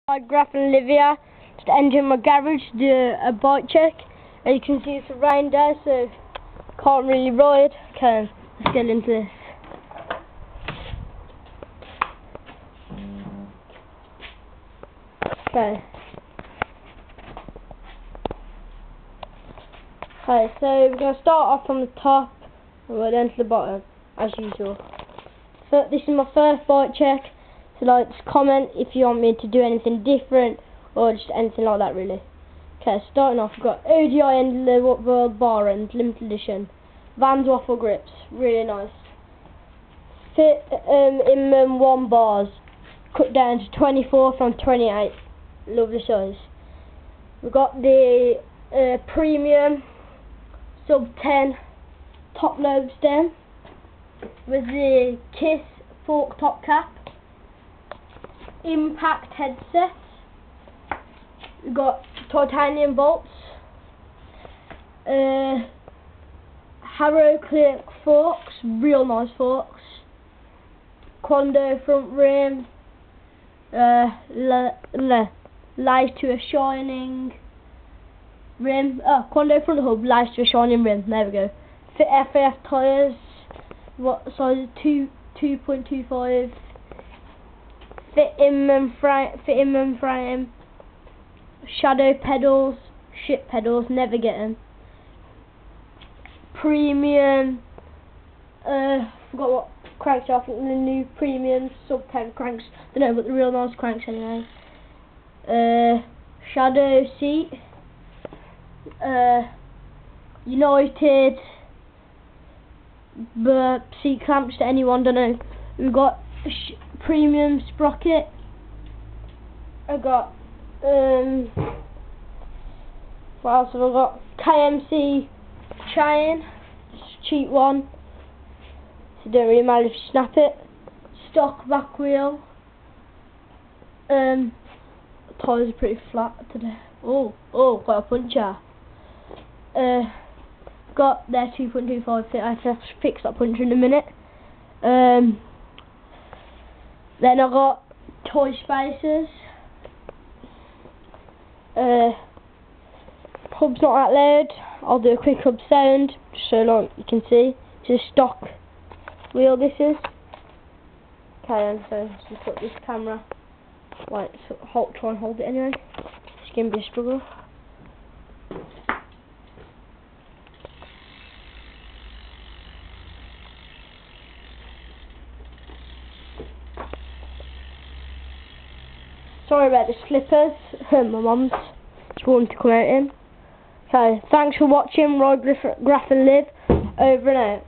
Hi, Graf and Olivia. Just entering my garage to do a bike check. As you can see, it's a rain day, so can't really ride. Okay, let's get into this. Okay. Okay, so we're going to start off from the top and we'll then to the bottom, as usual. So this is my first bike check. So just comment if you want me to do anything different or just anything like that, really. Okay, starting off, we've got ODI and the World Bar End limited edition. Vans waffle grips, really nice. Fit in 1 bars, cut down to 24 from 28. Lovely size. We've got the premium sub 10 top lobe stem with the Kiss fork top cap. Impact headset. We've got titanium bolts, Harrow clear forks, real nice forks, Quando front rim, lies to a shining rim, Quando front hub, lies to a shining rim, there we go. Fit FAF tyres, what size, 2.25, fit in frame, shadow pedals, shit pedals, never get them. Premium, forgot what cranks are, I think the new premium sub 10 cranks, don't know, but the real nice cranks anyway. Shadow seat, United, seat clamps to anyone, don't know. We've got premium sprocket. I got what else have I got? KMC chain, cheap one, so it don't really matter if you snap it. Stock back wheel. Tyres are pretty flat today. Oh, got a puncher. Got their 2.25 fit. I have to fix that puncher in a minute. Then I got toy spacers. Hub's not that loud. I'll do a quick hub sound just so like you can see. It's a stock wheel this is. Okay then, so just put this camera. Right, so try and hold it anyway. It's gonna be a struggle. Sorry about the slippers. My mum's just wanted to come out in. Okay, thanks for watching. Ride, Graf and Live. Over and out.